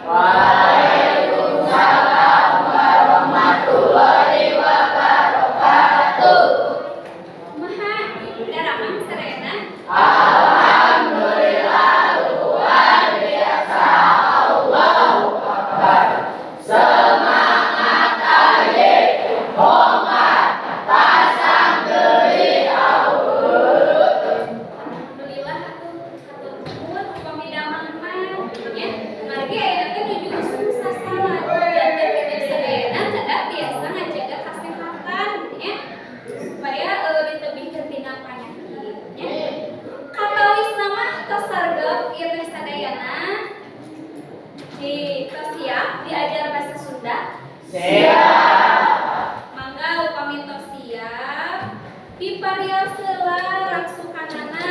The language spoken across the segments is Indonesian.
Waalaikumsalam warahmatullahi wabarakatuh. Maha, garaman serena. Alhamdulillah luar biasa. Allahu Akbar. Semangat aye, hongat, pasang deui aweuh. Alhamdulillah hatur nuhun upami damang mah nya. Margi aya teh nuju susah salat. Janten kita sadayana kada biasa ngajaga kasehatan nya. Supaya ditebihkeun tina panyakit nya. Katawisna mah tos sargep ieu teh sadayana. Tos siap diajar bahasa Sunda. Siap. Mangga upami tos siap diparios heula raksukanana.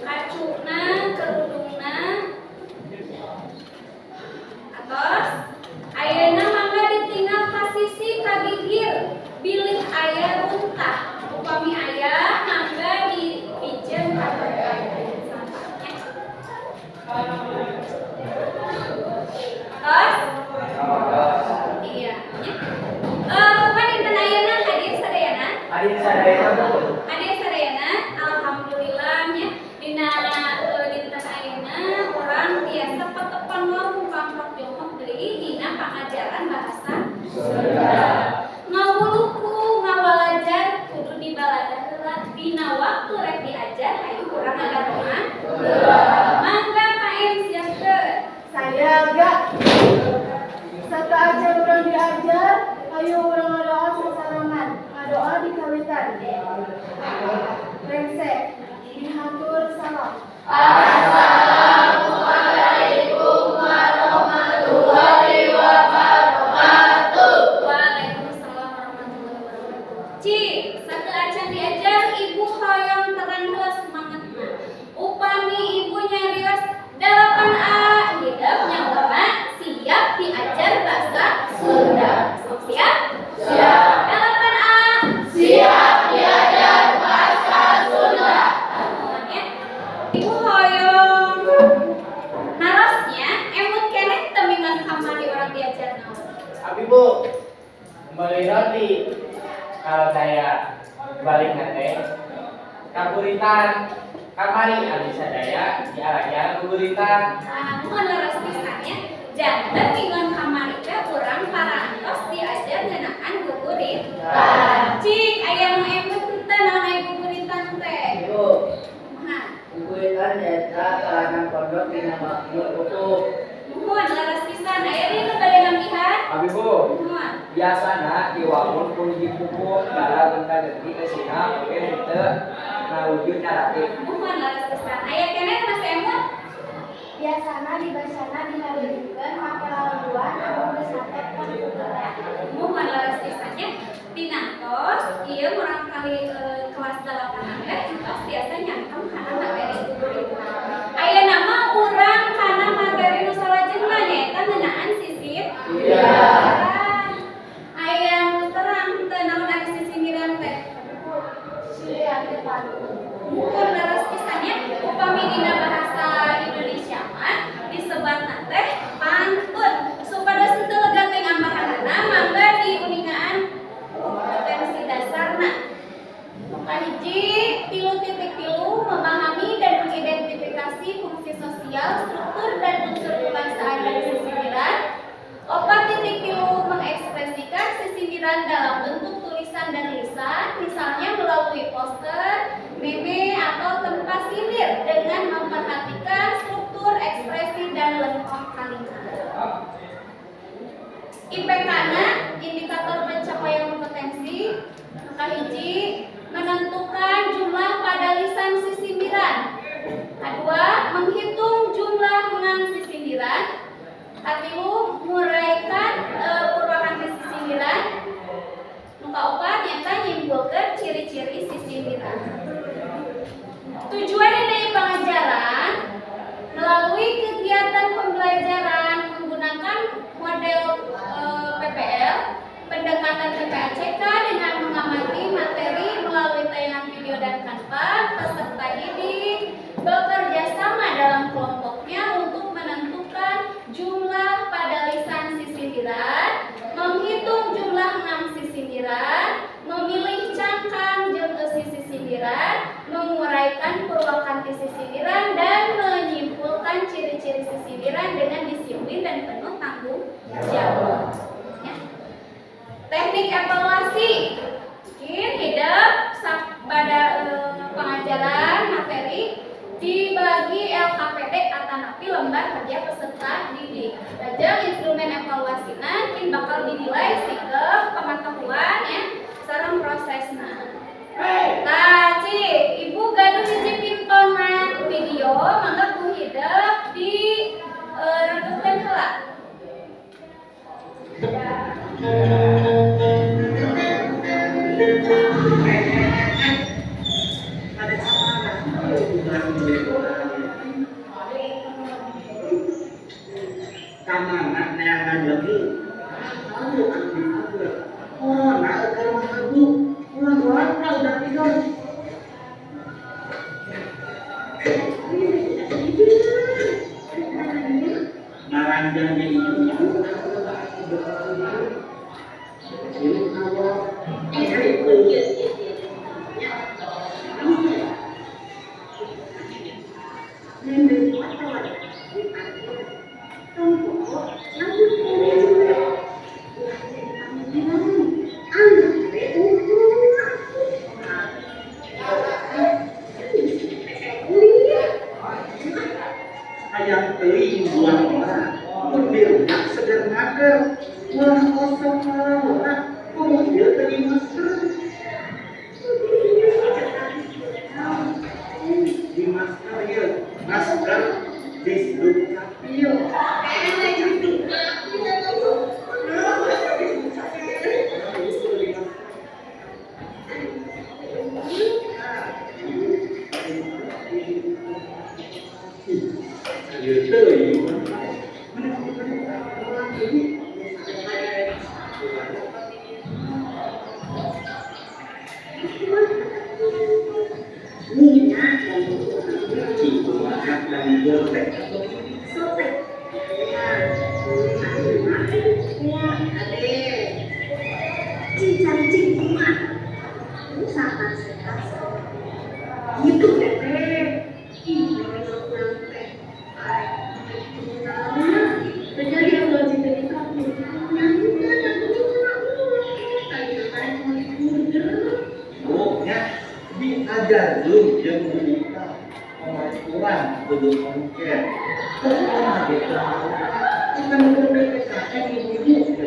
Kacukna, kerudungna. Atos ayeuna mangga ditinggal ka sisi ka gigir bilih aya runtah. Upami aya mangga dipijeun ka tongkang. Atos iya nya. Paninten ayeuna hadir sadayana. Hadir sadayana. Hadir sadayana, alhamdulillah nya dina dinten ayeuna urang tiasa patepan ngomong pangkat jongkok deui dina pangajaran bahasa Sunda. Ngawuluku ngawalajar kudu dibalada heula dina waktu rek diajar hayu urang ngadarongan. Mangga KM siapkeun. Saya agak aja orang diajar, ayo orang ngadoa sasarangan, ngadoa di kawitan. Brengsek, dihatur salam. Assalamualaikum warahmatullahi wabarakatuh. Waalaikumsalam warahmatullahi wabarakatuh. Ci, satu acan diajar ibu hoyong terang heula semangatna. Upami ibu nyarios 8A hidup nyawa siap diajar bahasa Sunda. Sok siap? Siap. 8A Siap diajar bahasa Sunda. ya. Ibu hoyong narosnya emut keneh teu minggat kamari orang diajar naon. Abi Bu, kembali roti. Kalau saya balik nanti, kaburitan, kamari abdi sadaya diajar kaburitan. Mohon leres pisannya, janten minggon kamari teh urang parantos diajar ngeunaan guguritan. Cing, aya nu emut teh naon aya guguritan teh? Ibu, Kumaha? guguritan nyaeta kalangan pondok dina makmur utuh. Mohon leres pisan, aya dina bade nambihan? Abi Bu, Mohon. biasana diwamun pun dipupuk dalam bentar detik kesina, oke itu nawujud naratif. Mohon leres pisan, aya keneh Mas Emut? Biasana dibacana dihadirkeun mapelaluan anu bersate komputer. Mohon leres pisannya dinantos ieu urang kali kelas 8 teh tos biasa nyangkem kana materi guguritan. Ayeuna mah urang kana materi nu salajengna nyaeta ngeunaan sisir. Iya. Aya nu terang teu naon ari sisimiran teh. Silian depan. Mohon leres pisannya upami dina bahasa Indonesia mah disebatna teh pantun. Supados henteu lega teh ngambahanna mangga diuningaan kompetensi dasarna. Kahiji 3.3 memahami dan mengidentifikasi fungsi sosial, struktur dan unsur kebangsaan dan sisiran. 4.3 mengekspresikan sisiran dalam bentuk tulisan dan lisan, misalnya melalui poster, meme atau tempat sindir dengan memperhatikan struktur ekspresi dan lengkap kalimat. IPK-na indikator pencapaian kompetensi. Kahiji menentukan jumlah pada lisan sisimiran. Kedua, menghitung jumlah menang sisimiran. Katilu muraikan purwakan sisimiran. Nu kaopat nyata nyimpulkeun ciri-ciri sisimiran. Tujuan dari pengajaran melalui kegiatan pembelajaran menggunakan model PPL, pendekatan PPACK dengan mengamati materi melalui tayangan video dan Canva, peserta didik bekerja sama dalam kelompoknya untuk menentukan jumlah sindiran dengan disiplin dan penuh tanggung jawab. Ya. Teknik evaluasi. Mungkin hidup pada pengajaran materi dibagi LKPD atau napi lembar kerja peserta didik. Lajeng instrumen evaluasina mungkin bakal dinilai sikap pengetahuan ya sareng prosesna. Nah, Ibu gaduh hiji pintonan video mangga ku hidup di rengkeun heula. Kamana neangan lagi. Oh, nak ke rumah ibu. Pulang udah tidur. Naranjangnya ibu. Ayam teri buang orang, mobil nak sederhana, wah kosong lah, mobil teri masker, di masker ya, masker di sudut kapil. Diajar belum jam berita pengaturan belum mungkin kemana kita akan berpikir ibu-ibu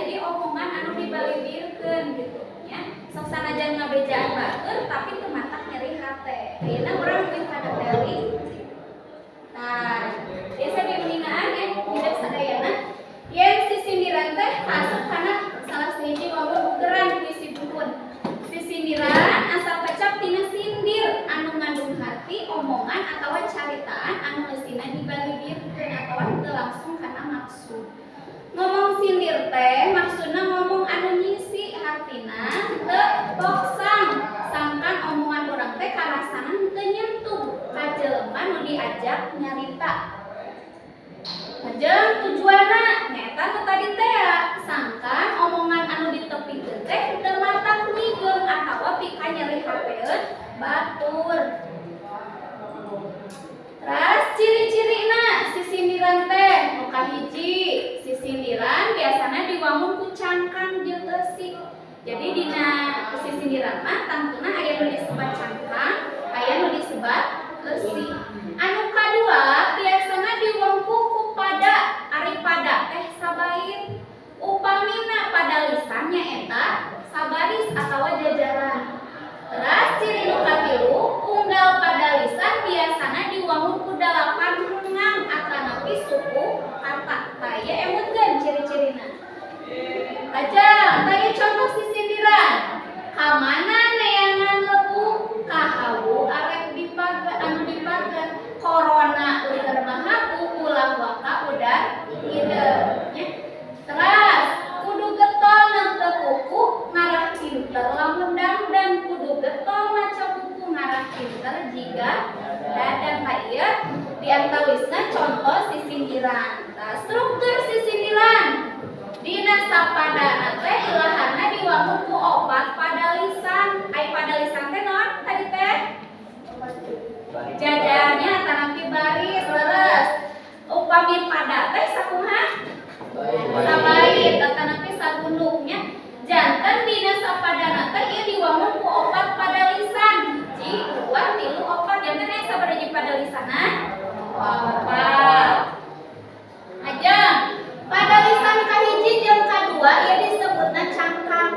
jadi omongan anu dibalibirkeun gitu nya. Sok sanajan ngabejaan batur tapi teu matak nyeri hate. Ayeuna urang teh kada teli. Nah, biasa di uningaan ya hidup sadayana yen si sindiran teh masuk kana salah sahiji ngomong geran di sibuhun. Si sindiran asal kecap tina sindir anu ngandung hati omongan atawa caritaan anu leusina dibalibirkeun atawa teu langsung kana maksud. Ngomong sindir teh maksudna ngomong anu nyisi hartina teu boksang sangkan omongan urang teh karasanan teu nyentuh ka jelema nu diajak nyarita. sisindiran mah tantuna aya nu disebat cangkang, aya nu disebat leusi. Anu kadua biasana diwengku ku pada, ari pada teh sabait. Upamina pada lisannya eta sabaris atawa jajaran. Teras ciri nu katilu unggal pada lisan biasana diwangun ku 8 rengang atanapi suku kata. Taya emutkeun ciri-cirina. Aja, tanya contoh sisindiran. Kamana neangan lebu, kahawu arek dipager anu dipager. Corona udah mahabu ulah waka udah ide. Ya. Teras, kudu getol nang kuku ngarah pinter lamun dan kudu getol maca buku ngarah pinter jika dadan ieu diantawisna contoh sisindiran. Nah, struktur sisindiran dina sapadana teh ilahana diwangun ku opat pada lisan. Ai pada lisan teh naon tadi teh? Jajarnya tanapi baris leres. Upami pada teh sakumaha? Sabait tanapi sagunungnya. Janten dina sapadana teh ieu diwangun ku opat pada lisan. Hiji, 2, 3, 4. Janten aya sabaraha pada lisana? 4. Ajeng, pada lisan kahiji jeung kadua ieu disebutna cangkang.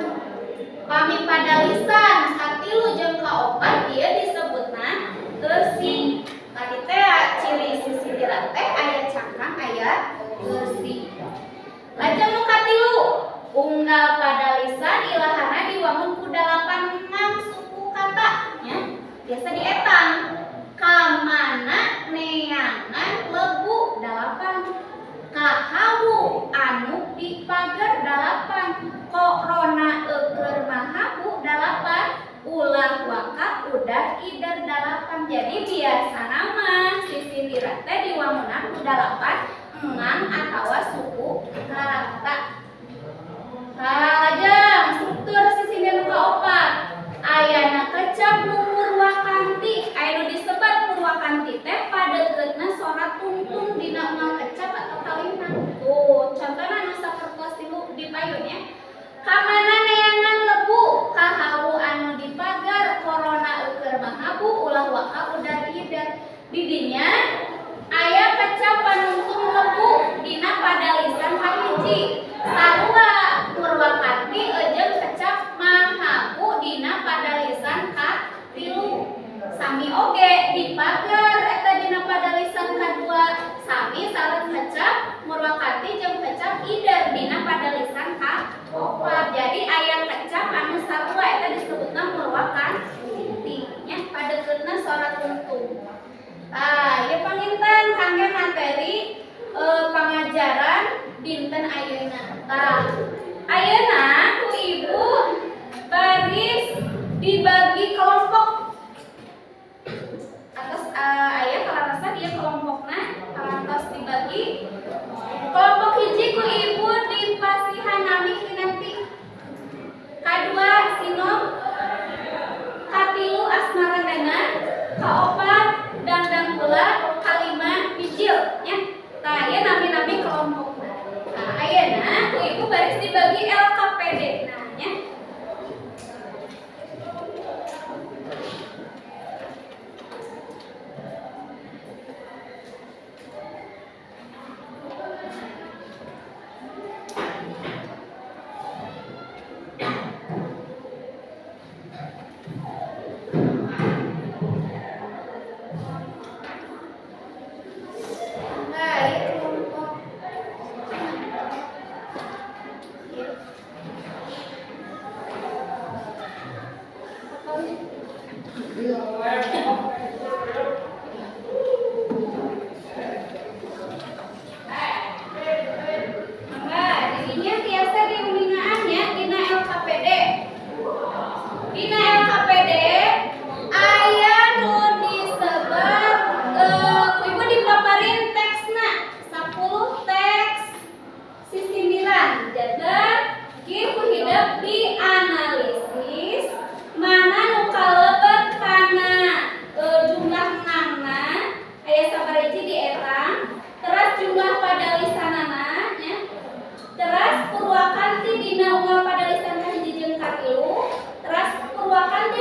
Pami pada lisan katilu jeung kaopat ieu disebutna leusi. Tadi teh ciri sisindiran teh aya cangkang aya leusi. Lajeng nu katilu, unggal pada lisan ilahana diwangun ku 8 suku kata nya. Biasa dietang. Kamana neangan lebu 8. Kahawu anu dipager 8. Corona eukeur mahabu 8. Ulah waka udah ider 8. Jadi biasana mah sisindiran teh diwangunan ku 8 engan atawa suku kata. Lajeng struktur sisindiran kaopat. Ayana kecap nu murwakanti, aya nu disebat murwakanti teh padegeutna sorat tungtung dina unggal kecap atau kalina. Tuh, contohna nu sapertos di payun ya. Kamana neangan lebu, kahawu anu dipagar, corona eukeur mahabu, ulah waka udah hider. Didinya aya kecap panungtung lebu dina pada lisan kahiji. Sarua murwakanti jeung kecap mahabu dina pada lisan katilu. Sami oge dipagar eta dina pada lisan kadua. Sami sareng kecap murwakanti jeung kecap ider dina pada lisan kaopat. Jadi aya kecap anu sarua eta disebutna murwakanti nya padegeutna sorat tungtung. Ieu panginten kangge materi pangajaran dinten ayeuna. Ayeuna ku ibu baris dibagi kelompok. Atas aya kalarasan ieu kelompokna karantos dibagi. Kelompok hiji ku ibu dipasihan nami kinanti. Kadua sinom, katilu asmarandana, kaopat dangdang heula, kalima bijil nya. Tah ieu nami-nami kelompokna. Ayeuna ku ibu baris dibagi LKPD nah nya.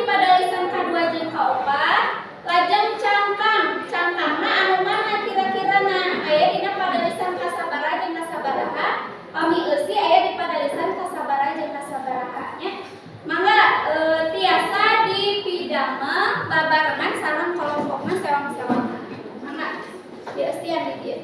pada lisan kadua jeung kaopat lajeng cangkangna anu mana kira-kira aya dina pada lisan kasabaraha jeung kasabaraha pami eusi aya di pada lisan kasabaraha jeung kasabaraha nya mangga tiasa dipidamel babarengan sareng kelompokna sewang-sewang mangga dieustian di dieu.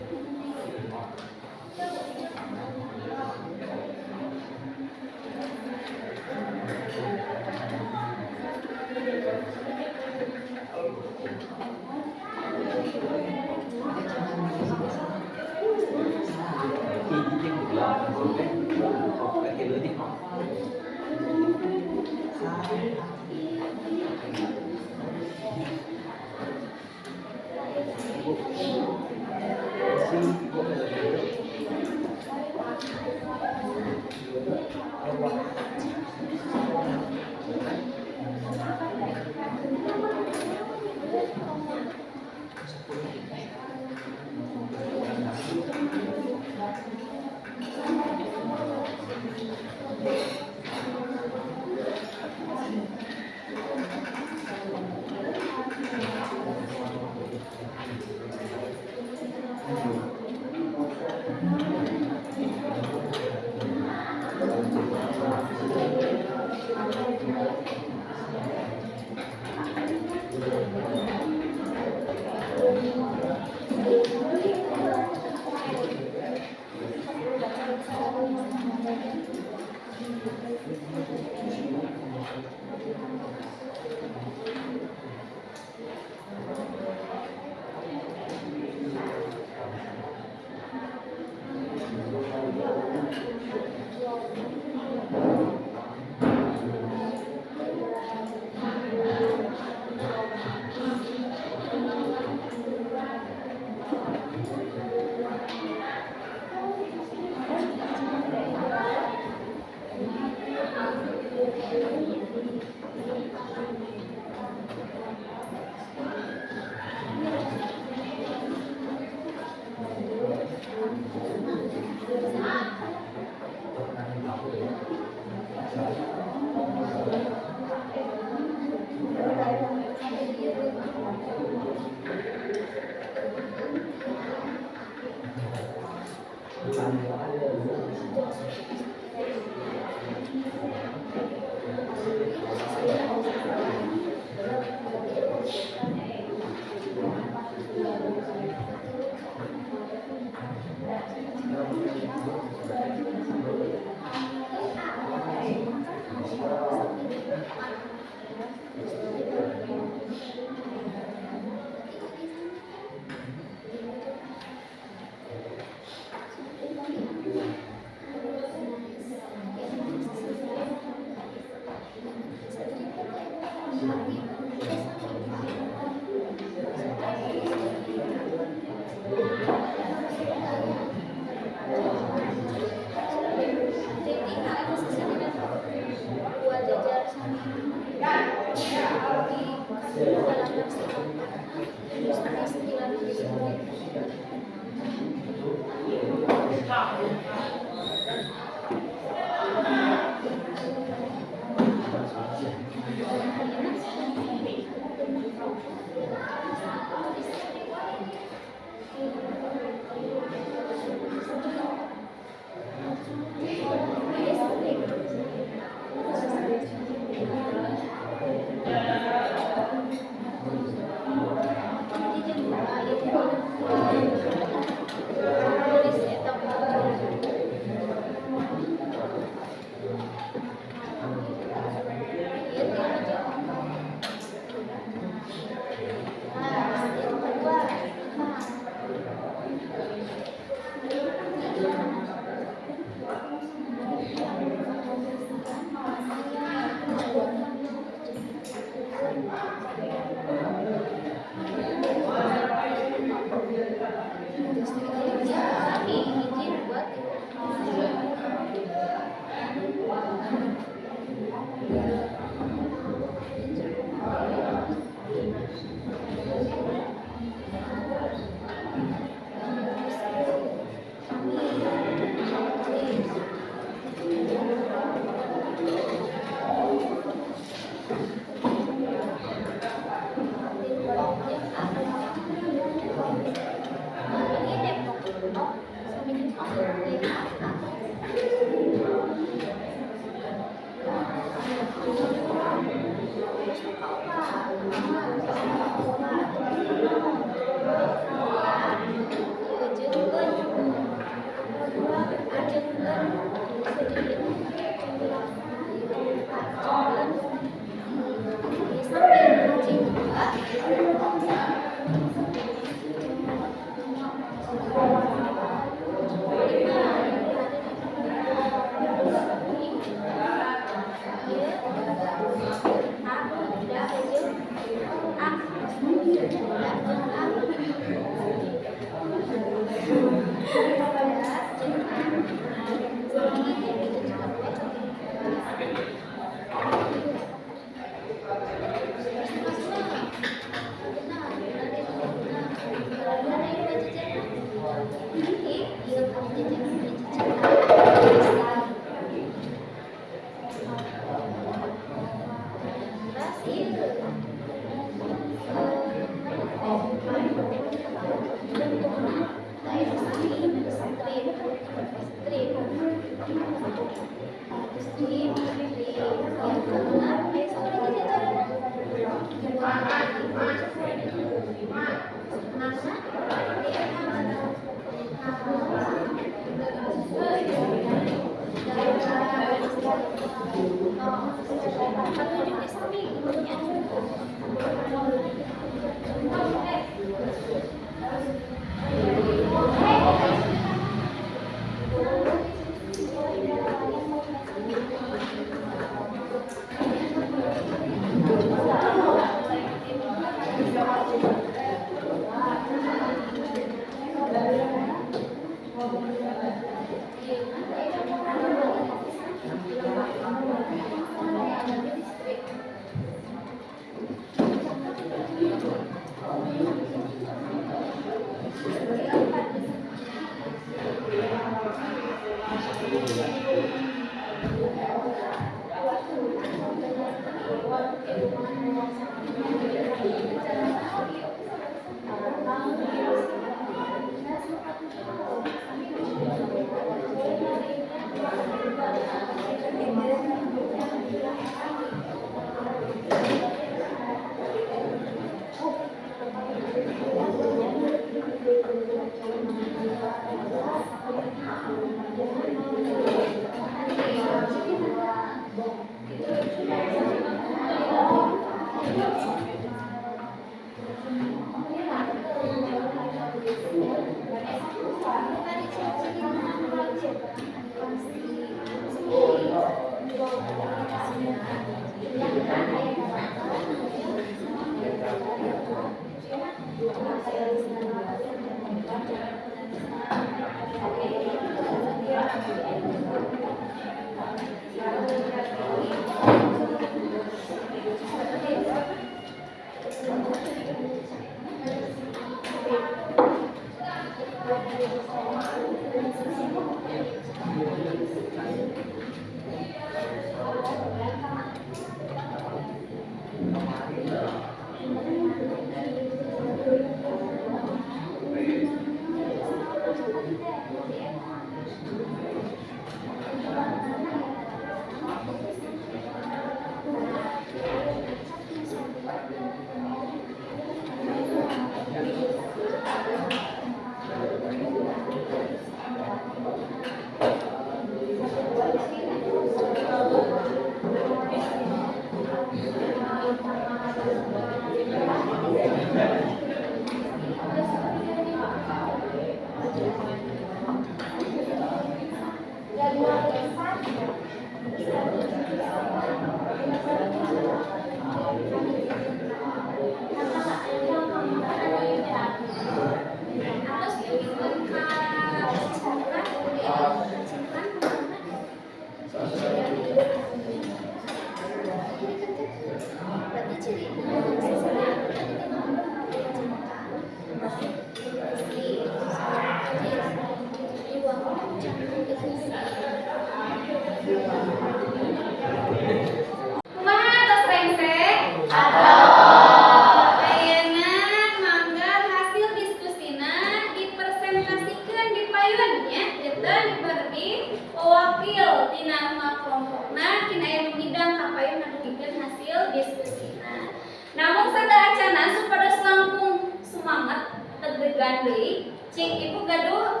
dina rumah kelompokna kina aya ngidang kapayun ngadugikeun hasil diskusina. Namun sadaacana supados langkung semangat deg-degan deui cing ibu gaduh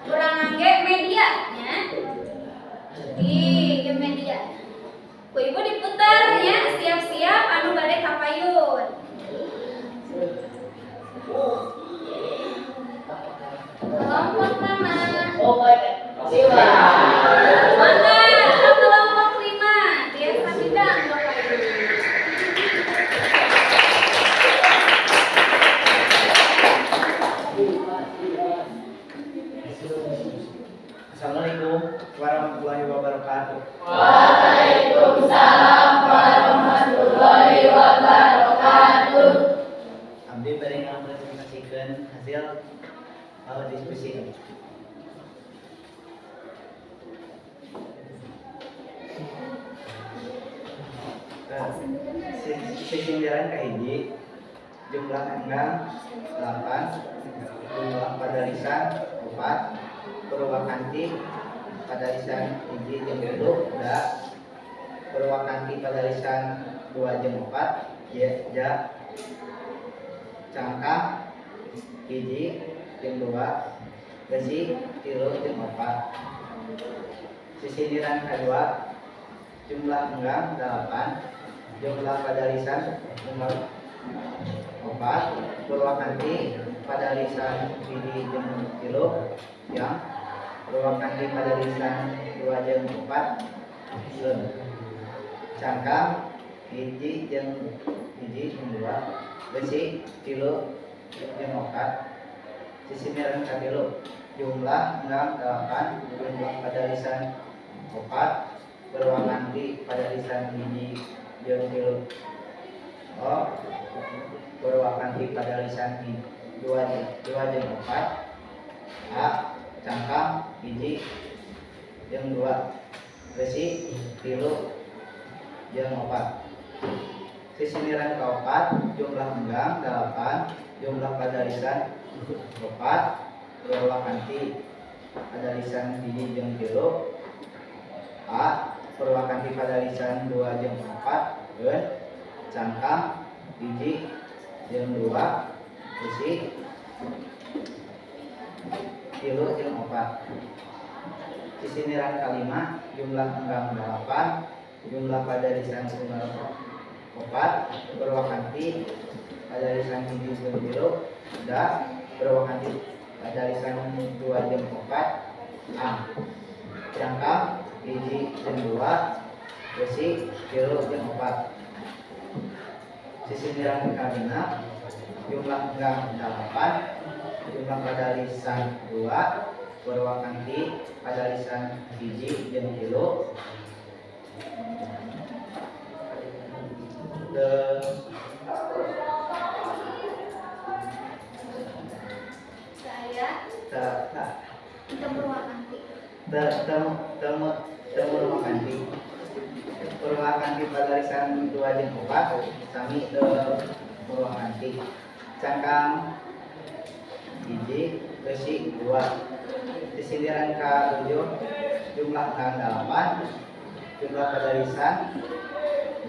urang ngangge media nya. Di media. Ku ibu diputar ya, siap-siap anu bade kapayun. Kelompok mana? Siwa. Mangga, kelompok 5. Biasa bidang Bapak Ibu. Assalamualaikum warahmatullahi wabarakatuh. Waalaikumsalam warahmatullahi wabarakatuh. Abdi bade ngapresentasiikeun hasil diskusi. Sindiran kahiji jumlah enggang 8, jumlah padalisan 4, purwakanti padalisan 1 jeung 3 da purwakanti padalisan 2 jeung 4 ja cangkang 1 jeung 2 besi 3 jeung 4. Sindiran kedua jumlah enggang 8, jumlah padalisan 4, purwakanti padalisan 1 jeung 3 yang purwakanti padalisan 2 jeung 4 cangkang 1 jeung 2 besi 3 jeung 4. Sindiran katilu jumlah enggang 8, jumlah padalisan 4, purwakanti padalisan 1 jeung 3 purwakanti padalisan 2 jeung 4 A cangkang 1 jeung 2 besi 3 jeung 4. Sindiran kaopat jumlah enggang 8, jumlah padalisan 4, purwakanti padalisan 1 jeung 3 A purwakanti padalisan 2 jeung 4 cangkang 1 jeung 2 besi 3 jeung 4. Sindiran kalima jumlah enggang 8, jumlah padalisan 4, purwakanti padalisan 1 jeung 3 da purwakanti padalisan 2 jeung 4 A cangkang 1 jeung 2 besi 3 jeung 4. Sindiran kalina jumlah enggang 8, jumlah padalisan 2, purwakanti padalisan 1 jeung 3 purwakanti purwakanti padalisan 2 jeung 4 sami purwakanti cangkang 1 besi 2. Sindiran ka-7 jumlah enggang 8, jumlah padalisan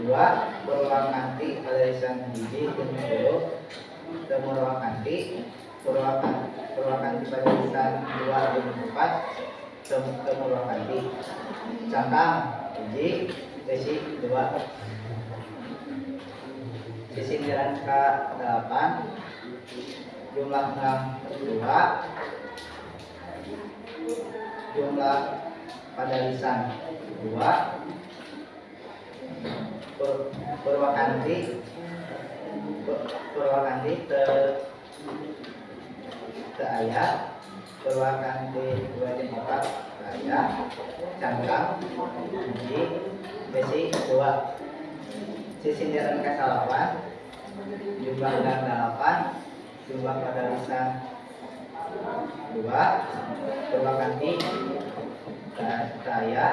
2, purwakanti padalisan 1 jeung 3 purwakanti padalisan 2 jeung 4 purwakanti cangkang 1 besi 2. Sindiran ka-8 jumlah enggang 2, jumlah padalisan 2, purwakanti teu aya purwakanti 2 jeung 4 aya cangkang 1 besi 2. Sindiran ka-8 jumlah enggang 8, jumlah padalisan 2, purwakanti aya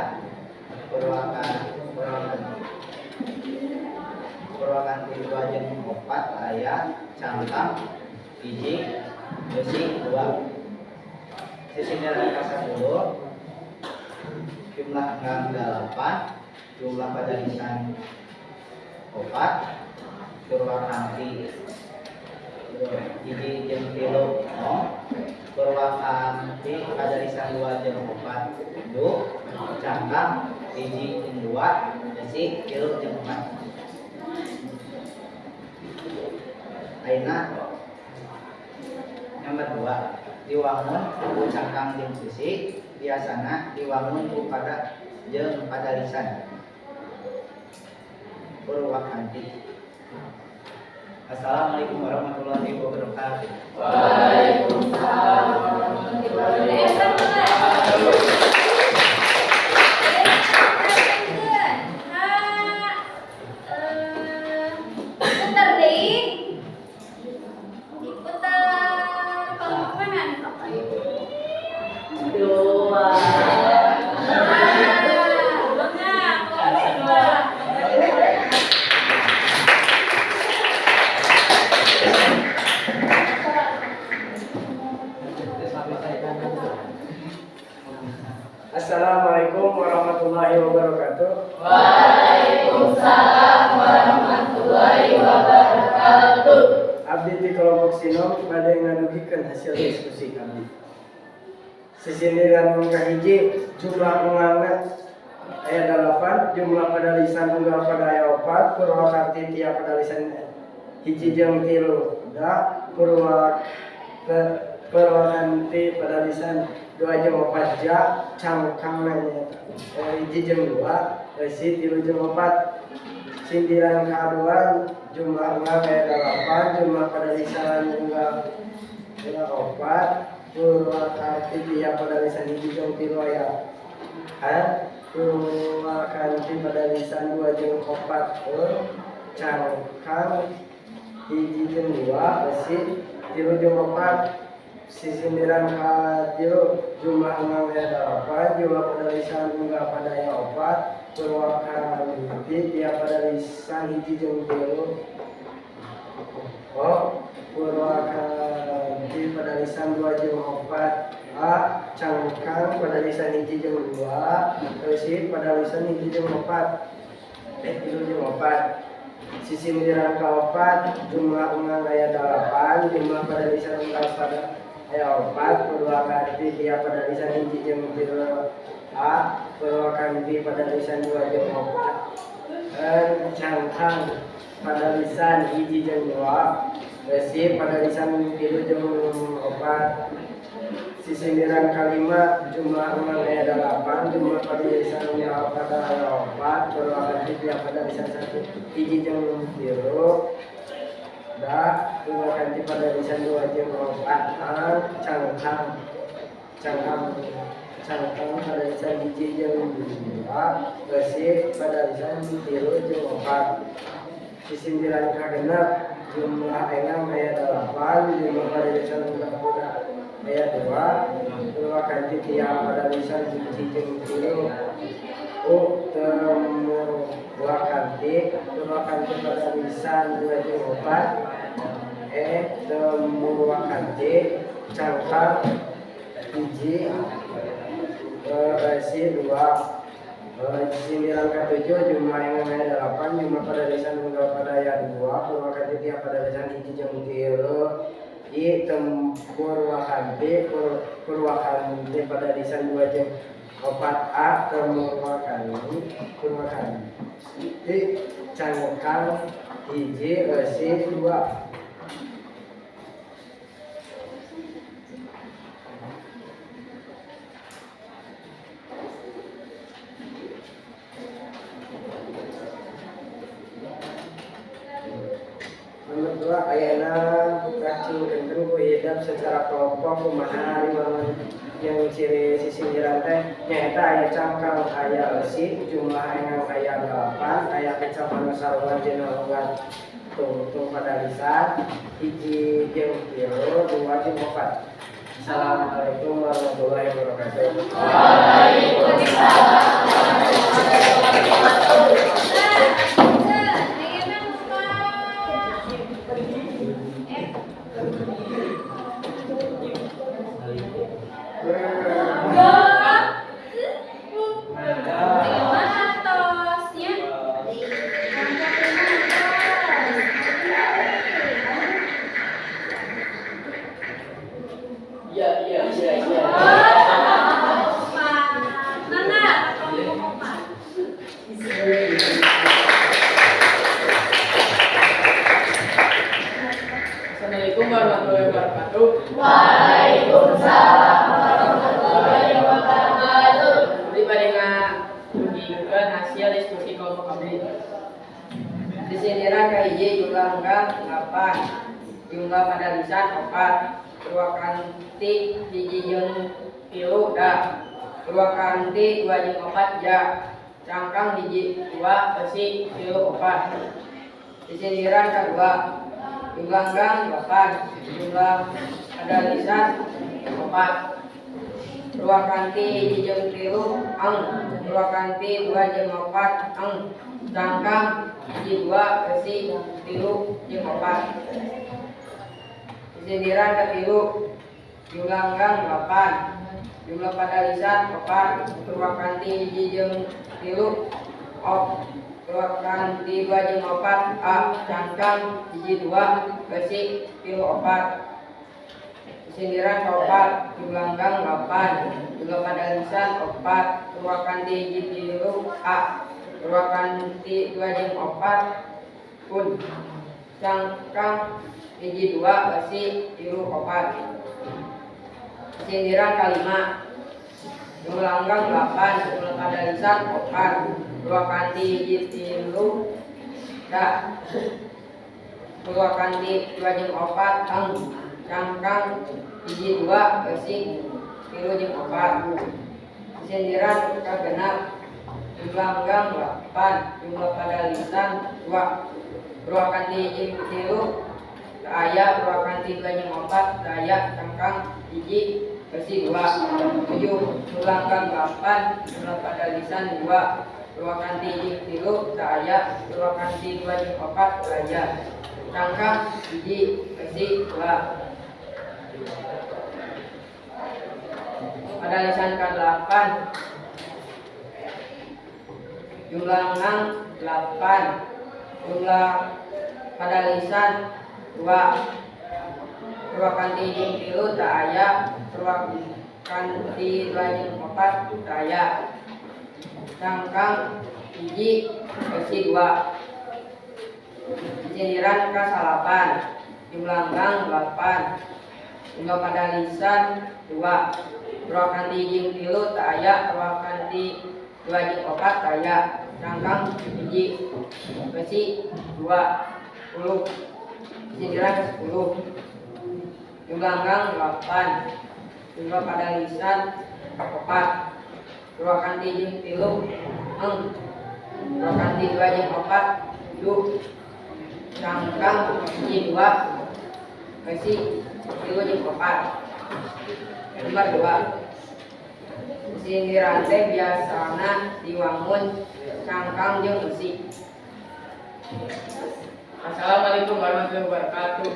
purwakanti 2 jeung 4 aya cangkang 1 besi 2. Sindiran ka-10 jumlah enggang 8, jumlah pada lisan 4, purwakanti hiji jeung 3 0, purwakanti pada lisan 2 jeung 4 du, cangkang hiji jeung 2, besi 3 jeung 4. Ayeuna nomor 2 diwangun ku cangkang jeung besi, biasana diwangun ku pada jeung pada lisan. Purwakanti. Assalamualaikum warahmatullahi wabarakatuh. Waalaikumsalam warahmatullahi wabarakatuh. Putar deh. Diputar kemana? Dua. Assalamualaikum warahmatullahi wabarakatuh. Waalaikumsalam warahmatullahi wabarakatuh. Abdi di kelompok Sinom bade ngadugikeun hasil diskusi kami. Sisindiran unggal hiji jumlah unggalna aya 8, jumlah pada lisan unggal pada aya 4, purwakanti tiap pada lisan hiji jeung 3 da, purwakanti pada lisan 2 jeung 4 ja, cangkangna hiji jeung 2, besi 3 jeung 4. Sindiran kedua jumlah unggal aya 8, jumlah pada lisan unggal aya 4, purwakanti tiap pada lisan hiji jeung 3 aya purwakanti pada lisan 2 jeung 4, cangkang hiji jeung 2, besi 3 jeung 4. Sisindiran katilu jumlah unggal aya 8, jumlah pada lisan unggal pada aya 4, purwakanti tiap pada lisan hiji jeung 3. Purwakanti pada lisan 2 jeung 4 a, cangkang pada lisan hiji jeung 2, besi pada lisan hiji jeung 4, 3 jeung 4. Sisindiran kaopat jumlah unggal aya 8, jumlah pada lisan unggal pada aya 4, purwakanti tiap pada lisan hiji jeung 3 a, purwakanti pada lisan 2 jeung 4, cangkang pada lisan hiji jeung 2, besi pada lisan 3 jeung 4. Sisindiran kalima jumlah unggal aya 8, jumlah pada lisan unggal pada aya 4, purwakanti tiap pada lisan 1 hiji jeung 3 da, purwakanti pada lisan 2 jeung 4, cangkang pada lisan hiji jeung 2, besi pada lisan 3 jeung 4. Sisindiran kagenep jumlah enam aya 8, jumlah pada lisan unggal pada aya 2, purwakanti tiap pada lisan hiji jeung 3. Purwakanti pada lisan 2 jeung 4, purwakanti cangkang hiji, besi 2. Sindiran ketujuh jumlah yang aya 8, jumlah pada lisan unggal pada aya 2, purwakanti tiap pada lisan hiji jeung 3. Purwakanti pada lisan 2 jeung 4a, purwakanti cangkang hiji, besi 2. Nomor 2 ayana kacing kendeng ku hidup secara kelompok kumaha limangan yang ciri sisindiran teh nyaeta aya cangkang aya besi, jumlah engang aya 8, aya kecapan sarua jeung unggal tungtung pada lisan hiji jeung 3, 2 jeung 4. Assalamualaikum warahmatullahi wabarakatuh. Waalaikumsalam warahmatullahi wabarakatuh. langgang 8 jumlah padalisan 4 purwakanti hiji jeung 3 da purwakanti 2 jeung 4 ja cangkang hiji 2 besi 3 4 sisiniran kadua jumlah langgang 8 jumlah padalisan 4 purwakanti hiji jeung 3 ang purwakanti 2 jeung 4 ang cangkang hiji 2 besi 3 jeung 4 sisiniran katilu jumlah langgang 8 jumlah padalisan 4 purwakanti hiji jeung 3 purwakanti 2 jeung 4 a cangkang hiji 2 besi 3 4 sisiniran 4 jumlah langgang 8 jumlah padalisan 4 purwakanti hiji 3 a purwakanti 2 jeung 4 pun cangkang hiji 2 besi 3 4 sisiniran kalima jumlah langgang 8 jumlah padalisan 4 purwakanti hiji 3 da purwakanti 2 jeung 4 ang cangkang hiji 2 besi 3 jeung 4 sisiniran kagenap jumlah langgang 8 jumlah padalisan 2 purwakanti hiji 3 aya purwakanti 2 jeung 4 daya cangkang hiji besi 2 7 jumlah langgang 8 jumlah padalisan 2 purwakanti hiji 3 daya purwakanti 2 jeung 4 daya cangkang hiji besi 2 padalisan ke-8 jumlah langgang 8 jumlah padalisan 2 purwakanti jeung 3 teu aya purwakanti 2 jeung 4 teu aya cangkang hiji besi 2 sisiniran ka-8 jumlah langgang 8 jumlah padalisan 2 purwakanti jeung 3 teu aya purwakanti 2 jeung 4 teu aya cangkang hiji besi 2 10 sisiniran 10 jumlah langgang 8 jumlah padalisan 4 purwakanti jeung 3 purwakanti 2 jeung 4 7 cangkang hiji 2 besi 3 jeung 4 nomor 2 sisiniran teh biasana diwangun cangkang jeung besi. Assalamualaikum warahmatullahi wabarakatuh.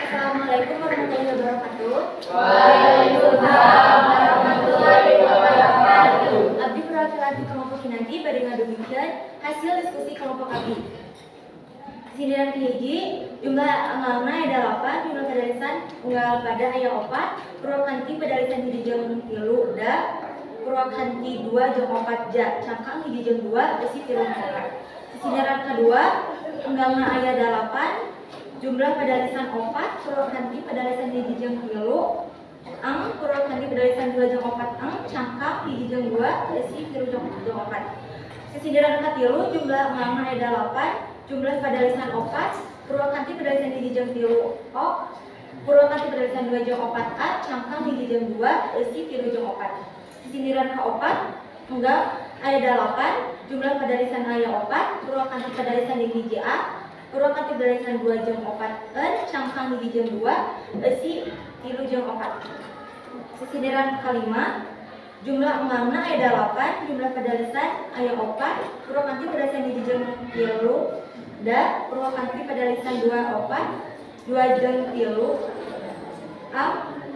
Assalamualaikum warahmatullahi wabarakatuh. Waalaikumsalam warahmatullahi wabarakatuh. Abdi perwakilan di kelompok Kinanti bade ngadugikeun hasil diskusi kelompok abdi. Siniran hiji jumlah amalna aya 8 jumlah padalisan unggal pada aya 4 purwakanti padalisan hiji jeung 3 da purwakanti 2 jeung 4 ja cangkang hiji jeung 2 besi 3 jeung 4. Siniran kadua unggalna aya 8 jumlah padalisan 4 purwakanti padalisan hiji jeung 3 ang purwakanti padalisan 2 jeung 4 ang cangkang hiji jeung 2 besi 3 jeung 4. Sisiniran katilu jumlah unggalna aya 8 jumlah padalisan 4 purwakanti padalisan hiji jeung 3 o purwakanti padalisan 2 jeung 4 a cangkang hiji jeung 2 besi 3 jeung 4. Sisiniran ka-4 unggal aya 8 jumlah padalisan aya 4 purwakanti padalisan hiji a purwakanti padalisan 2 jeung 4 en cangkang hiji jeung 2 besi 3 jeung 4. Sisiniran ka-5 jumlah unggalna aya 8 jumlah padalisan aya 4 purwakanti padalisan hiji jeung 3 da purwakanti padalisan 2 jeung 3 a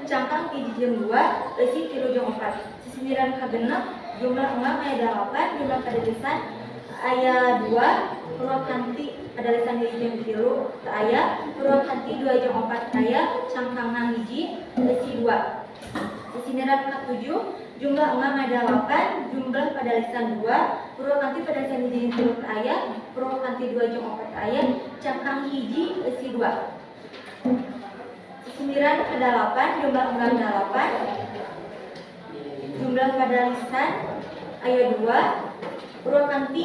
cangkang hiji jeung 2 besi 3 jeung 4. Sisiniran ka-6 jumlah unggal aya 8 jumlah padalisan aya 2 purwakanti padalisan hiji jeung 3 teu aya purwakanti 2 jeung 4 aya cangkangan hiji besi 2. Sindiran ke-7, jumlah 6 ada 8, jumlah pada lisan 2, purwakanti pada lisan hiji jeung 3 aya, purwakanti 2 jeung 4 aya, cangkang hiji isi 2. Sindiran ke-8, jumlah 6 ada 8, jumlah pada lisan aya 2, purwakanti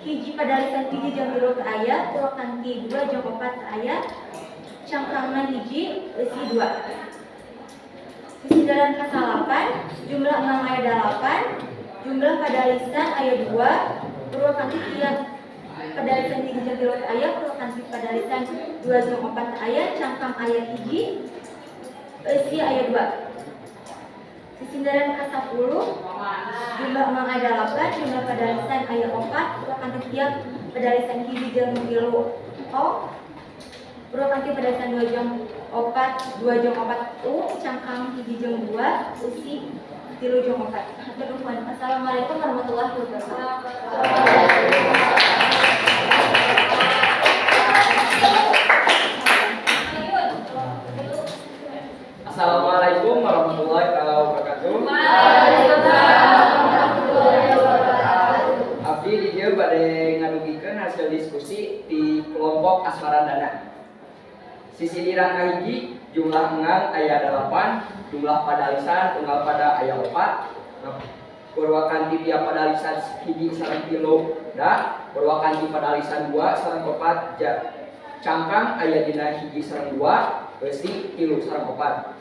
hiji pada lisan hiji jeung 3 aya, purwakanti 2 jeung 4 aya, cangkangna hiji isi 2. Sindiran ke-8, jumlah 6 aya 8, jumlah pada lisan aya 2, purwakanti tiap pada lisan hiji jeung 3 aya, purwakanti pada lisan 2 jeung 4 aya, cangkang aya hiji isi aya 2. Sindiran ke-10, jumlah 6 aya 8, jumlah pada lisan aya 4, purwakanti tiap pada lisan hiji jeung 3 purwakanti pada lisan 2 jeung 4 u, cangkang hiji jeung 2 usi 3 jeung 4. Assalamualaikum warahmatullahi wabarakatuh. Assalamualaikum warahmatullahi wabarakatuh. Abdi di dieu bade ngadugikeun hasil diskusi di kelompok asmarandana. Sindiran kahiji jumlah engang aya 8, jumlah pada lisan tunggal pada aya 4, purwakanti tiap pada lisan hiji sareng 3 da, purwakanti pada lisan 2 sareng 4 ja. Cangkang aya dina hiji sareng 2, beusi 3 sareng 4.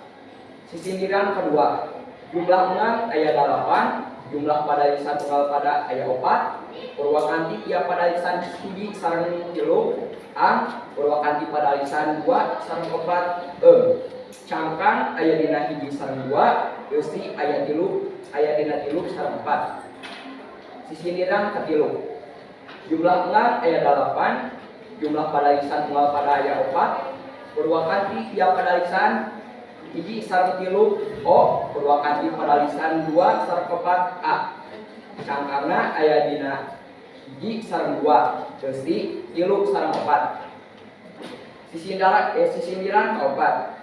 Sindiran kedua jumlah engang aya 8, jumlah pada lisan tunggal pada aya 4, purwakanti tiap pada lisan hiji sareng 3 a, purwakanti pada lisan 2 sareng 4 e. Cangkang aya dina hiji sareng 2, beusi aya dina 3 sareng 4. Sindiran katilu jumlah engang aya 8, jumlah pada lisan tunggal pada aya 4, purwakanti tiap pada lisan hiji sareng 3 o, purwakanti pada lisan 2 sareng 4 a. Cangkangna aya dina hiji sareng 2, beusi 3 sareng 4. Sindiran keempat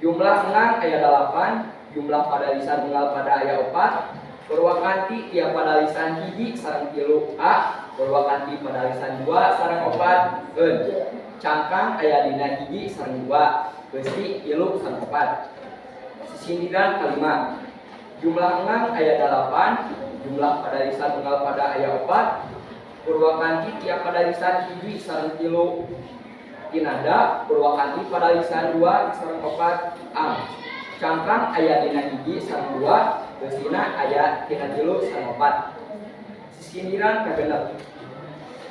jumlah engang aya 8, jumlah pada lisan tunggal pada aya 4, purwakanti tiap pada lisan hiji sareng 3 a, purwakanti pada lisan 2 sareng 4 e. Cangkang aya dina hiji sareng 2, beusi 3 sareng 4. Sindiran kelima jumlah engang aya 8, jumlah pada lisan tunggal pada aya 4, purwakanti tiap pada lisan hiji sareng 3 tinada, purwakanti pada lisan 2 sareng 4 am. Cangkang aya dina hiji sareng 2, beusina aya dina 3 sareng 4. Sindiran kagenep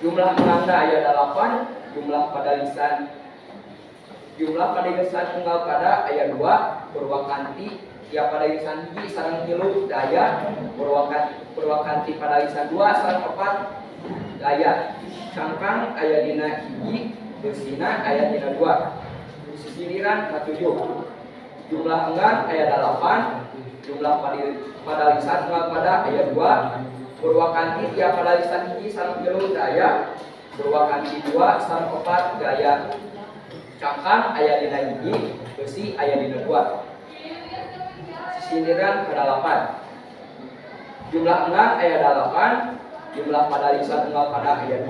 jumlah enggangna aya 8, jumlah pada lisan tunggal pada aya 2, purwakanti tiap pada lisan hiji sareng 3 daya, purwakanti pada lisan 2 sareng 4 daya. Cangkang aya dina hiji, beusina aya dina 2. Sindiran ke-7 jumlah enggang aya 8, jumlah pada lisan tunggal pada aya 2, purwakanti tiap pada lisan hiji sareng 3 daya, purwakanti 2 sareng 4 daya. Cangkang aya dina hiji, beusi aya dina 2. Sindiran ke-8 jumlah enggang aya 8, jumlah pada lisan tunggal pada aya 2,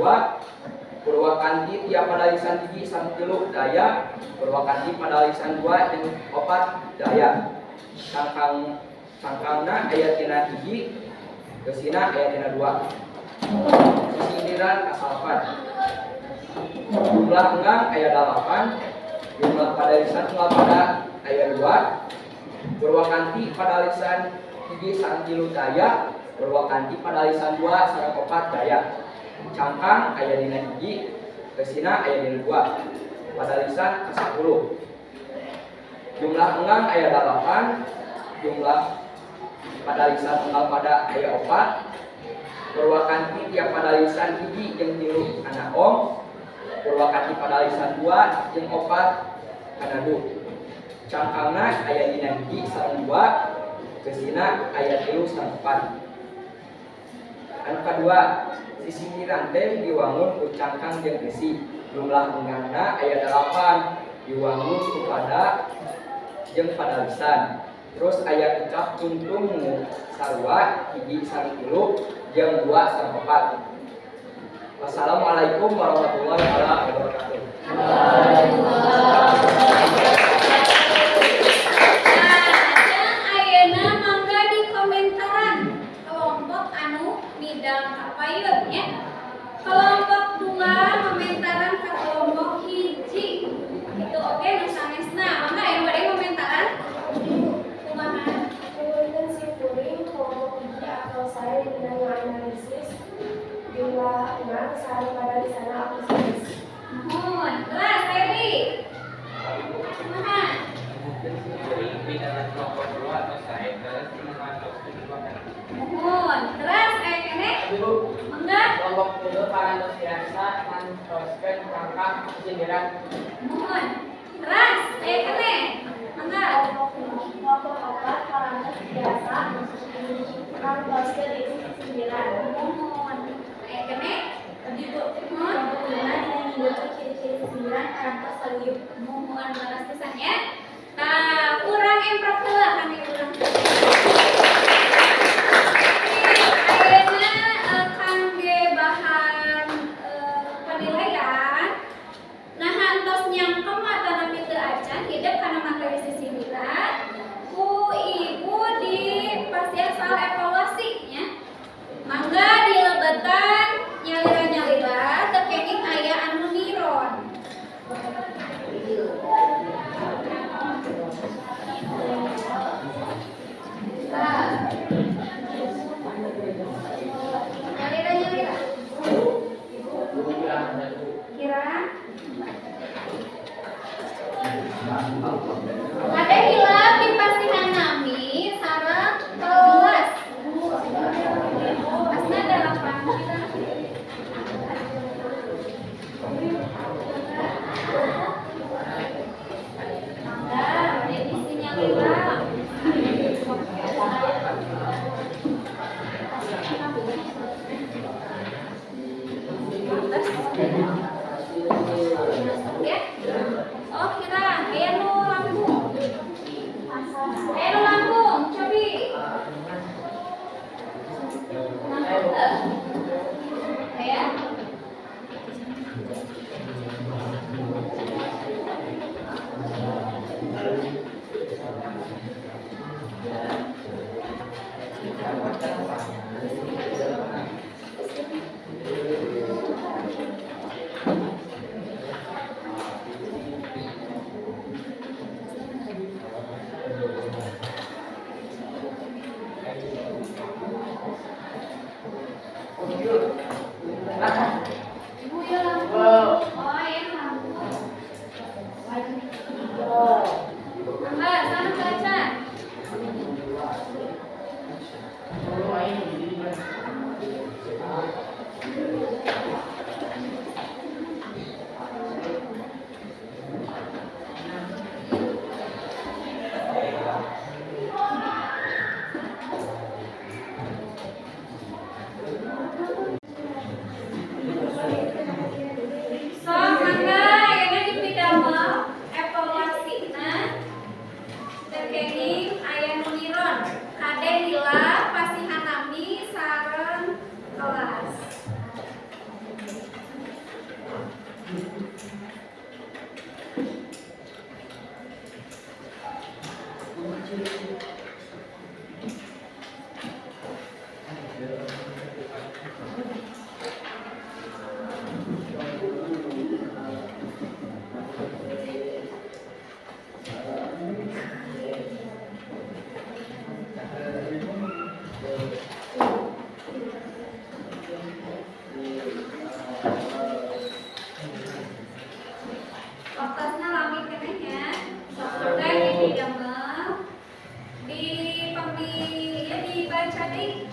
purwakanti tiap pada lisan hiji sareng 3 daya, purwakanti pada lisan 2 jeung 4 daya. Cangkangna aya dina hiji, beusina aya dina 2. Sindiran ke-8 jumlah enggang aya 8, jumlah pada lisan tunggal pada aya 2, purwakanti pada lisan hiji sareng 3 daya, purwakanti pada lisan 2 sareng 4 daya. Cangkang aya dina hiji, beusina aya dina 2. Pada lisan ke-10 jumlah enggang aya 8, jumlah pada lisan tunggal pada aya 4, purwakanti tiap pada lisan hiji jeung 3 kana om, purwakanti pada lisan 2 jeung 4 kana du. Cangkangna aya dina hiji sareng 2, beusina aya 3 sareng 4. Anu kadua, sindiran teh diwangun ku cangkang jeung besi. Jumlah enggangna aya 8, diwangun ku pada jeung pada lisan. Terus aya ucap tungtung sarua hiji sareng 3 jeung 2 sareng 4. Wassalamualaikum warahmatullahi wabarakatuh. Ajang ayeuna mangga di komentaran kelompok anu bidang kapayun ya. Kelompok 2 komentaran ke kelompok hiji. Itu oke nu sanesna. Mangga aya bade komentaran. Kumaha? Kemudian simpuling kelompok hiji atau saya dengan analisis jumlah 6 sareng pada di sana akusaris. Mohon, kelas Eri. Kumaha? Mohon, kelas kene. Mangga. Kelompok 7 parantos biasa mantoskeun kangkang sindiran. Mohon, kelas kene. Mangga. Kelompok 4 parantos biasa mantoskeun itu 9. Mohon, kene. Kelompok 5 dengan menggunakan ciri-ciri 9 parantos saluyuk. Mohon balas pesan ya. Nah, kurang improv heula kami urang. Ayeuna kangge bahan penilaian. Nah, hantos nyangkem atanapi teu acan hidup kana materi sisiriran. Ku ibu di pasien soal evaluasi nya. Mangga dilebetan nyalira-nyalira teu kenging aya anu niron. Nyalira-nyalira. Kira ada hilap di pasihan nami sareng kelas. Asna 8 kira. Mangga, edisi nyalira. Ya. Oh, kira aya nu lambung. Aya nu lambung, cobi. Aya. Ibu ya lambung. Oh, ya lambung. Mangga, sana baca. So, mangga ayeuna dipidamel evaluasina terkenging aya nu niron. Kade lila pasihan nami sareng kelas. Otasna lami kenehnya. Mangga dipidamel dibaca deui.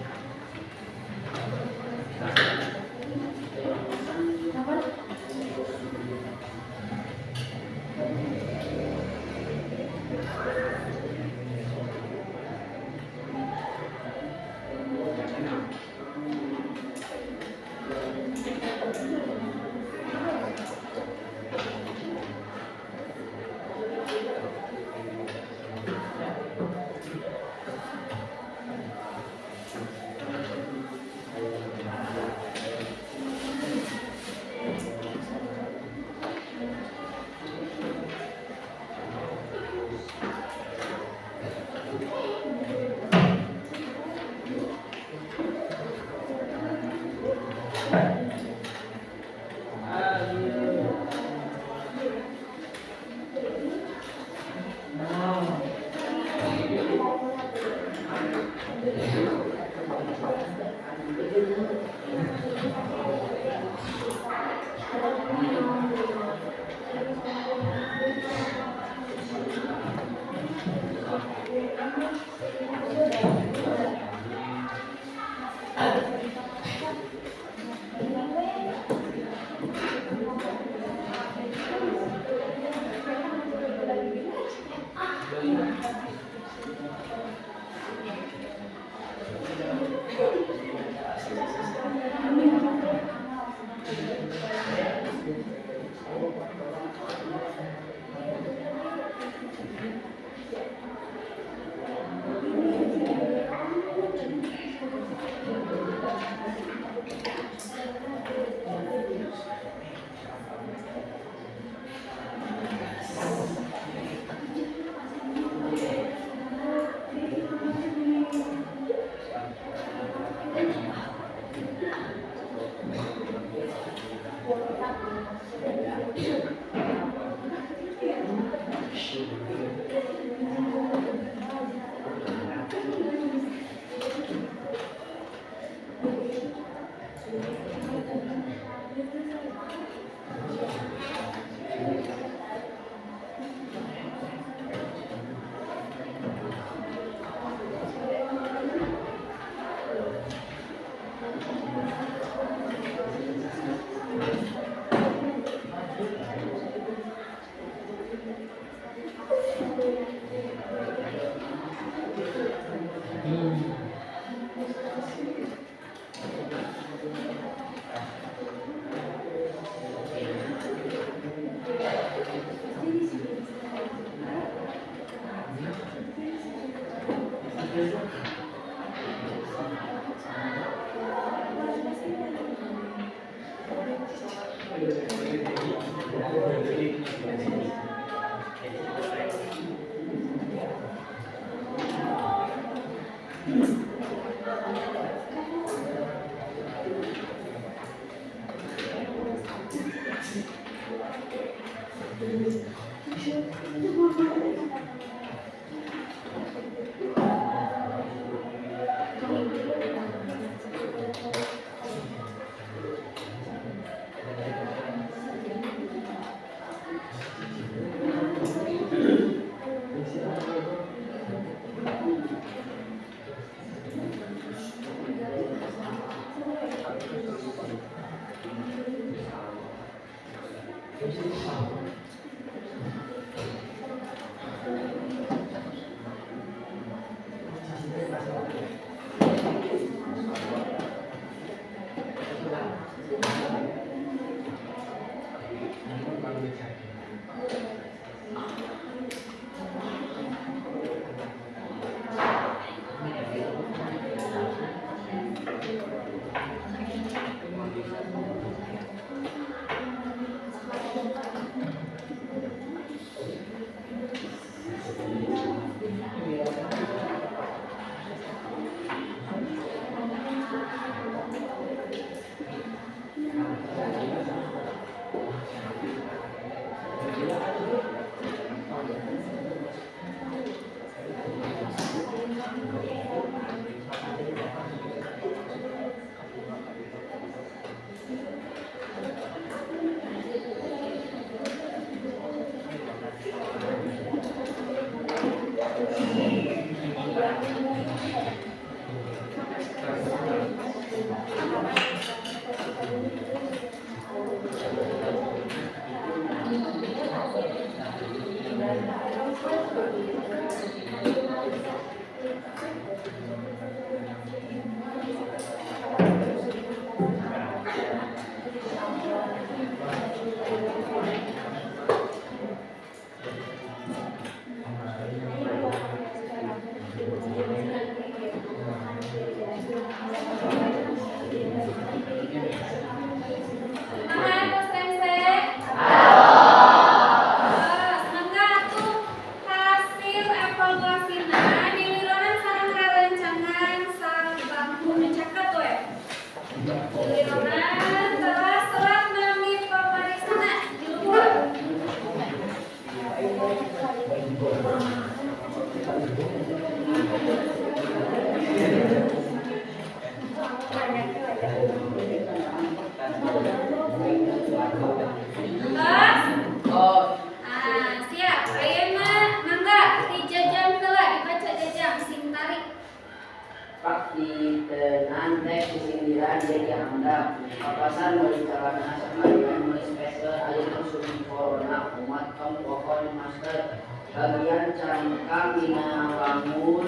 Bagian cangkang dina lamun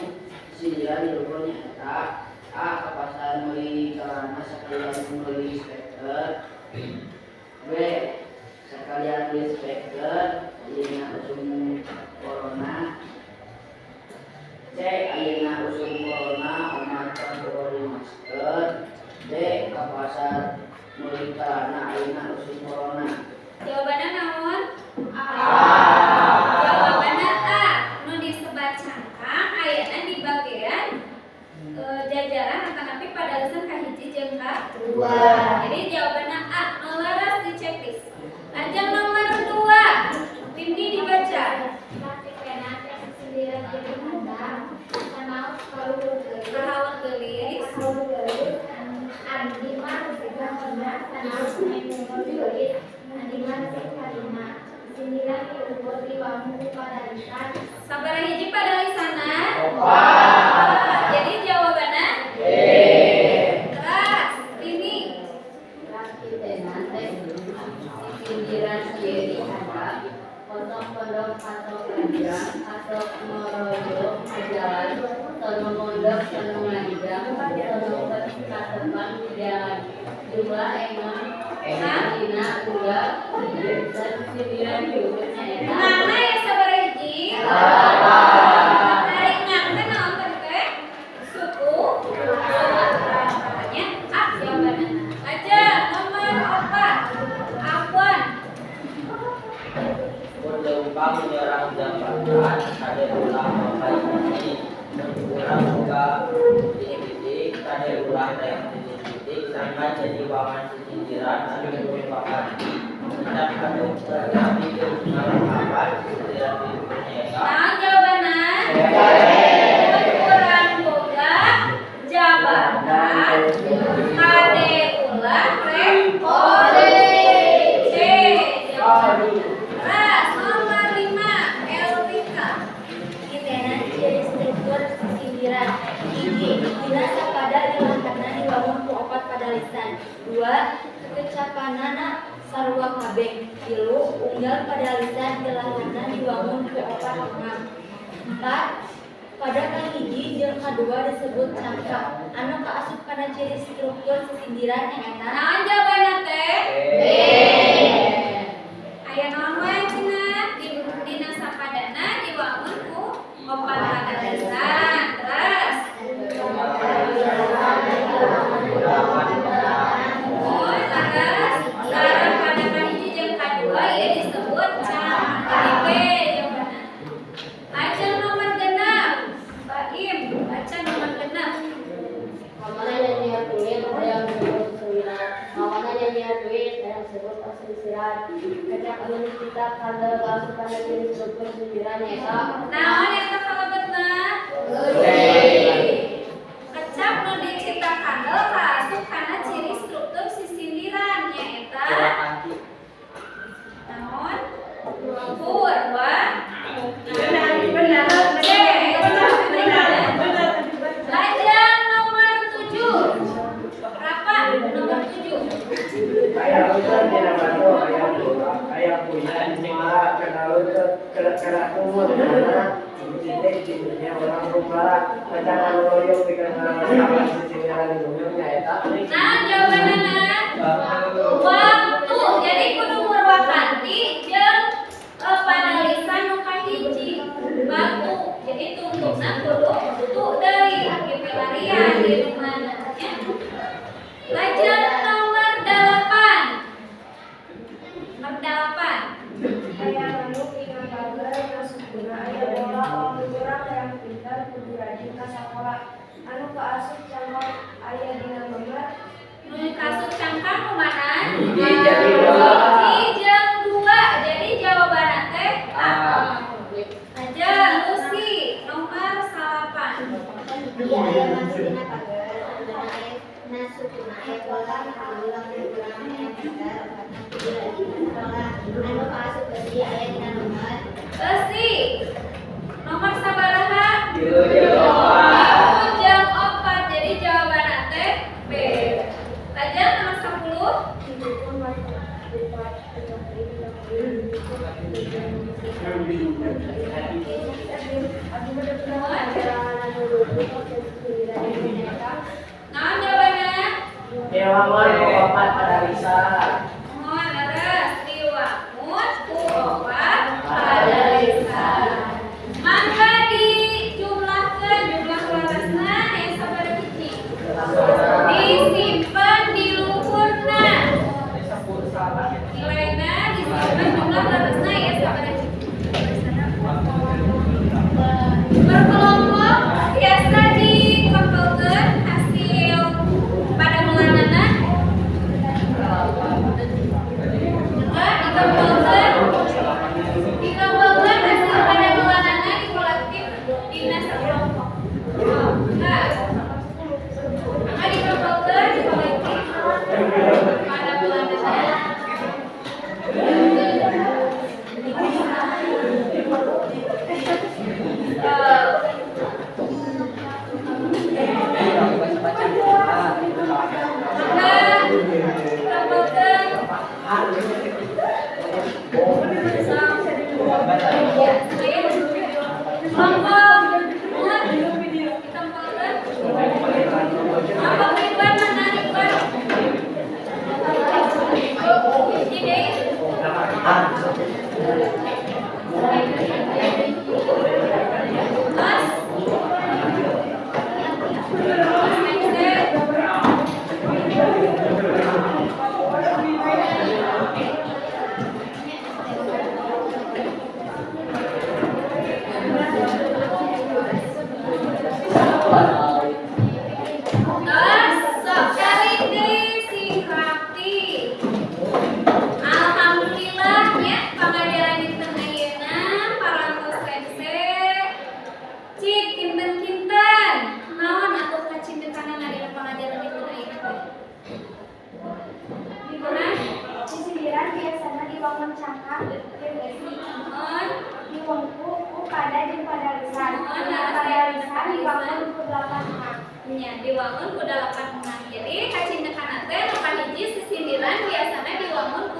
sindiran dirukunnya eta A. Kapasan meuli celana sekalian meuli speaker, B. Sekalian meuli speaker dina usum corona, C. Ayeuna usum corona umat temporari masker, mulita na ayeuna usum corona. Jawabanna naon? Jawabanna A. Nu disebat cangkang ayana di bagian jajaran antanapi padalesan kahiji jeung kadua. Jadi jawabannya A. Nu laras di checklist. Ajang nomor 2. Windy dibaca. Kahawan geulis. Sabaraha hiji padalisana? Jadi jawabannya Teras. Ini Sindiran kiri ada pondok-pondok atau panjang atau morojo berjalan sono mondok sono ngajang sono katepan jalan dua dina dua dan sindiran berikutnya eta mana ya sabaraha hiji? Tarik ngangte naon teh? Suku. Makanya A jawabannya. Aja nomor 4. Afwan. Penumpang menyerang jambatan ada ulah baik ini kurang juga titik ada ulah yang titik sampai jadi wawan sindiran ada merupakan tidak ada berarti apa sindiran bernyata. Nah, jawabannya kurang boga jabatan kade ulah rekode C. Ras nomor 5 Elvika. Itena ciri struktur sindiran. Hiji, dina sapada dilahirna dibangun ku opat padalisan. 2. Kecapanana sarua kabeh. 3. Unggal padalisan dilahirna dibangun ku opat lengan. 4. Pada kahiji jeung kadua disebut cangkang. Anu kaasup kana ciri struktur sindiran nyaeta. Nah, jawabannya teh B. Aya naon wae cenah dina sapadana diwangun ku opat padalisan. Terus laras sareng pada kahiji jeung kadua ieu disebut cangkang. B jawabanna. Aja nomor 6. Baim, baca nomor 6. Amanah nyanyian duit yang disebut surat. Amanah nyanyian duit yang disebut asisiran. Kecak anu kita kandel basukan jenis struktur sindiran eta. Naon eta kalebetna? Kecap nu diciptakan kaasup kana ciri struktur sindiran nyaeta naon? Purwa. Lajang nomor 7. Berapa? Nomor 7. Ayah usan dina batu ayah punya cuma kenal kena kumur karena titik titiknya orang rumah pacaran loyo bikin apa sindiran di dunia eta. Nah, jawabanana waktu. Jadi kudu murwakanti jeung padalisan nu kahiji batu. Jadi tuntutna kudu deui dipelarian di rumahna nya. Lajang nomor 8. Nomor 8. Aya anu pinggang bager nasukuna aya bola orang urang yang pintar kudu rajin ka sakola. Anu kaasup cangkang aya dina gambar. Nu kasut cangkang kumana? Hiji jeung dua. Jadi jawabanna teh A. Aja Lucy nomor 8. Dia aya masuk dina pager andana aya nasukuna aya bola urang yang urang aya pintar kudu rajin ka sakola. Anu kaasup besi aya dina nomor Lucy nomor sabaraha? 7. 4. Jadi jawabanna teh B. Aja nomor 10. Nah, jawabannya Dewa mon opat padalisan. mohon leres diwamut ku opat padalisan. Mangga dijumlahkeun jumlah larasna aya sabaraha hiji. Disimpan di luhurna. Nilainya disebutkan jumlah terusnya ya sahabat. Berkelompok biasa dikumpulkan hasil pada bulanana. Dikumpulkan hasil pada bulanana di kolektif dinas kelompok. Maka dikumpulkan di kolektif pada bulanana. Diwangun ku 8 menang. Jadi kacindekan teh 8 hiji sisindiran biasanya diwangun